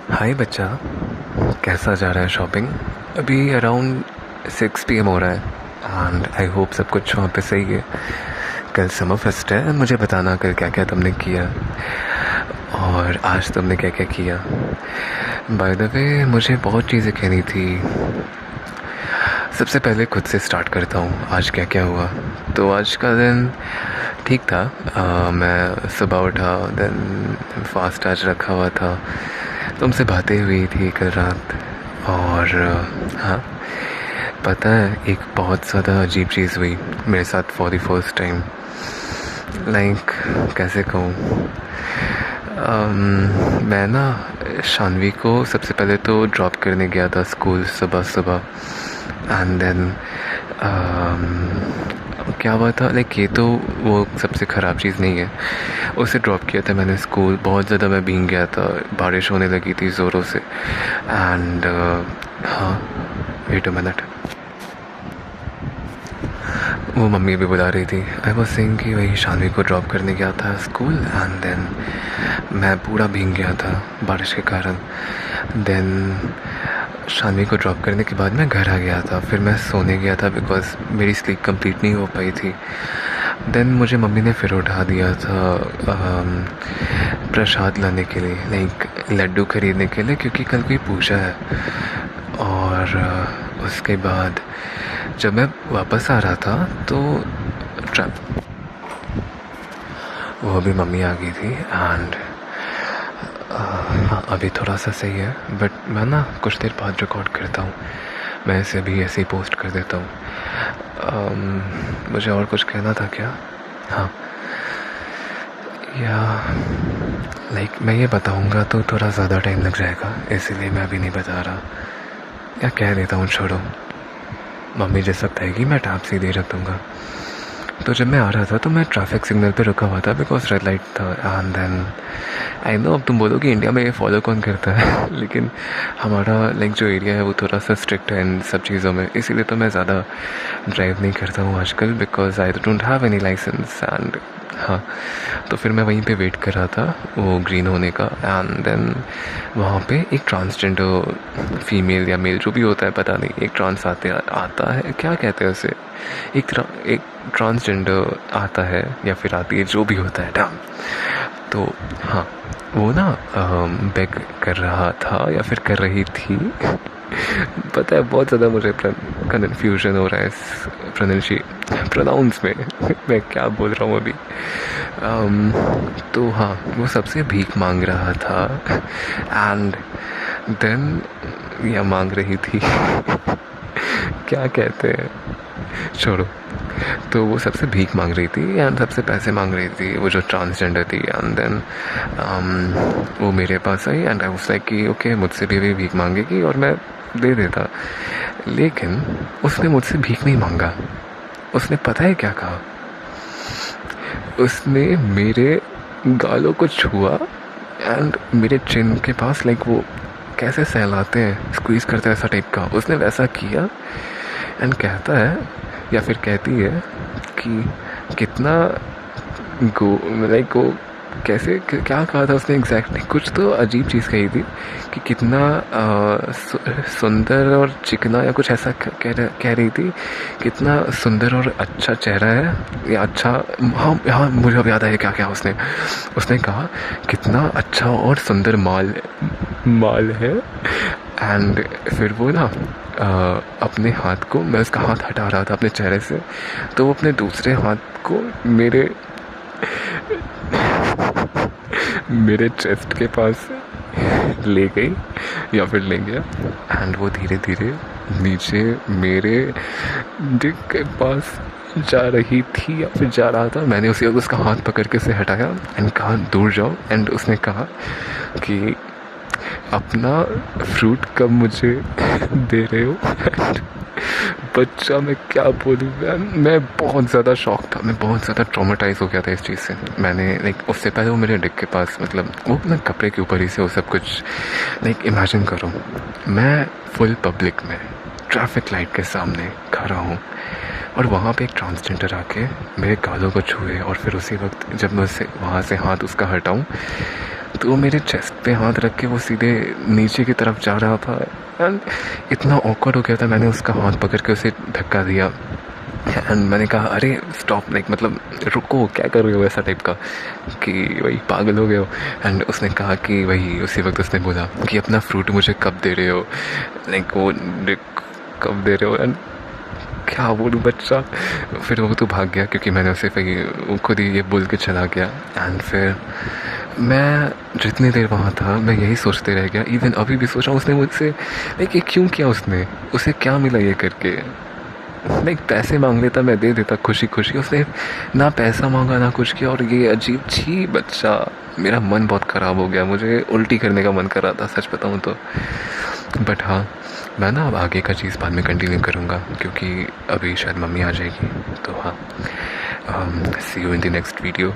हाय बच्चा, कैसा जा रहा है शॉपिंग? अभी अराउंड 6 PM हो रहा है एंड आई होप सब कुछ वहाँ पे सही है। कल समर फेस्ट है, मुझे बताना कल क्या क्या तुमने किया और आज तुमने क्या क्या किया। बाय द वे, मुझे बहुत चीज़ें कहनी थी। सबसे पहले खुद से स्टार्ट करता हूँ, आज क्या क्या हुआ। तो आज का दिन ठीक था। मैं सुबह उठा, देन फास्ट आज रखा हुआ था, तुमसे बातें हुई थी कल रात। और हाँ, पता है एक बहुत ज़्यादा अजीब चीज़ हुई मेरे साथ for the first time. Like कैसे कहूँ, मैं ना शानवी को सबसे पहले तो ड्रॉप करने गया था स्कूल सुबह सुबह। एंड देन क्या हुआ था, लाइक ये तो वो सबसे ख़राब चीज़ नहीं है। उसे ड्रॉप किया था मैंने स्कूल, बहुत ज़्यादा मैं भीग गया था, बारिश होने लगी थी ज़ोरों से। एंड हाँ, वेट अ मिनट, वो मम्मी भी बुला रही थी। आई वॉज सेइंग कि वही शानवी को ड्रॉप करने गया था स्कूल एंड देन मैं पूरा भीग गया था बारिश के कारण। देन शानवी को ड्रॉप करने के बाद मैं घर आ गया था, फिर मैं सोने गया था बिकॉज मेरी स्लीप कंप्लीट नहीं हो पाई थी। देन मुझे मम्मी ने फिर उठा दिया था प्रसाद लाने के लिए, लाइक लड्डू ख़रीदने के लिए, क्योंकि कल कोई पूजा है। और उसके बाद जब मैं वापस आ रहा था तो वो भी मम्मी आ गई थी। एंड हाँ, अभी थोड़ा सा सही है, बट मैं ना कुछ देर बाद रिकॉर्ड करता हूँ, मैं इसे भी ऐसे ही पोस्ट कर देता हूँ। मुझे और कुछ कहना था क्या? हाँ, या लाइक मैं ये बताऊँगा तो थोड़ा ज़्यादा टाइम लग जाएगा, इसीलिए मैं अभी नहीं बता रहा, या कह देता हूँ छोड़ो। मम्मी जिस वक्त आएगी मैं टैप सीधे रख दूँगा। तो जब मैं आ रहा था तो मैं ट्रैफिक सिग्नल पे रुका हुआ था बिकॉज रेड लाइट था। एंड देन आई नो अब तुम बोलोगे इंडिया में ये फॉलो कौन करता है लेकिन हमारा लाइक जो एरिया है वो थोड़ा सा स्ट्रिक्ट है इन सब चीज़ों में, इसीलिए तो मैं ज़्यादा ड्राइव नहीं करता हूँ आजकल because I don't have any licence. And हाँ, तो फिर मैं वहीं पे वेट कर रहा था वो ग्रीन होने का। एंड देन वहाँ पे एक ट्रांसजेंडर फीमेल या मेल जो भी होता है पता नहीं, एक ट्रांस आता है, क्या कहते हैं उसे, एक ट्रांसजेंडर आता है या फिर आती है, जो भी होता है डैम। तो हाँ, वो ना बेग कर रहा था या फिर कर रही थी पता है बहुत ज़्यादा मुझे कन्फ्यूजन हो रहा है इस प्रोनाउंस में मैं क्या बोल रहा हूँ अभी। तो हाँ, वो सबसे भीख मांग रहा था। एंड देन या मांग रही थी क्या कहते हैं, छोड़ो। तो वो सबसे भीख मांग रही थी एंड सबसे पैसे मांग रही थी, वो जो ट्रांसजेंडर थी। एंड देन वो मेरे पास आई एंड आई वाज लाइक कि ओके, मुझसे भी भीख मांगेगी और मैं दे देता। लेकिन उसने मुझसे भीख नहीं मांगा, उसने पता है क्या कहा, उसने मेरे गालों को छुआ एंड मेरे चिन के पास, लाइक वो कैसे सहलाते हैं, स्क्वीज़ करते हैं, ऐसा टाइप का उसने वैसा किया। एंड कहता है या फिर कहती है कि कितना लाइक वो कैसे क्या कहा था उसने एग्जैक्टली, कुछ तो अजीब चीज़ कही थी कि कितना सुंदर और चिकना या कुछ ऐसा कह रही थी, कितना सुंदर और अच्छा चेहरा है या अच्छा, हाँ हाँ मुझे अब याद आया क्या क्या उसने कहा, कितना अच्छा और सुंदर माल है। एंड फिर वो ना अपने हाथ को, मैं उसका हाथ हटा रहा था अपने चेहरे से, तो वो अपने दूसरे हाथ को मेरे चेस्ट के पास ले गई या फिर ले गया। एंड वो धीरे धीरे नीचे मेरे डिक के पास जा रही थी या फिर जा रहा था। मैंने उसका हाथ पकड़ के उसे हटाया एंड कहा दूर जाओ। एंड उसने कहा कि अपना फ्रूट कब मुझे दे रहे हो बच्चा, मैं क्या बोलूँ, मैं बहुत ज़्यादा शॉक था, मैं बहुत ज़्यादा ट्रॉमेटाइज हो गया था इस चीज़ से। मैंने लाइक उससे पहले वो मेरे डिक के पास, मतलब वो ना कपड़े के ऊपर ही से वो सब कुछ, लाइक इमेजिन करो मैं फुल पब्लिक में ट्रैफिक लाइट के सामने खड़ा हूँ और वहाँ पे एक ट्रांसजेंडर आके मेरे गालों को छुए और फिर उसी वक्त जब मैं उससे वहाँ से हाथ उसका हटाऊँ तो वो मेरे चेस्ट पे हाथ रख के वो सीधे नीचे की तरफ जा रहा था एंड इतना ऑकवर्ड हो गया था। मैंने उसका हाथ पकड़ के उसे धक्का दिया एंड मैंने कहा अरे स्टॉप, लाइक मतलब रुको, क्या कर रहे हो, ऐसा टाइप का कि वही पागल हो गए हो। एंड उसने कहा कि वही उसी वक्त उसने बोला कि अपना फ्रूट मुझे कब दे रहे हो, लाइक वो कब दे रहे हो। एंड क्या बोलूँ बच्चा। फिर वो तो भाग गया क्योंकि मैंने उसे फिर खुद ही ये बोल के चला गया। एंड फिर मैं जितनी देर वहाँ था मैं यही सोचते रह गया, इवन अभी भी सोच रहा हूँ उसने मुझसे लाइक ये क्यों किया, उसने उसे क्या मिला ये करके। लाइक पैसे मांग लेता, मैं दे देता खुशी खुशी, उसने ना पैसा मांगा ना कुछ किया। और ये अजीब छी बच्चा, मेरा मन बहुत ख़राब हो गया, मुझे उल्टी करने का मन कर रहा था सच बताऊँ तो। बट हाँ, मैं ना अब आगे का चीज़ बाद में कंटिन्यू करूँगा क्योंकि अभी शायद मम्मी आ जाएगी। तो हाँ, see you in the next video.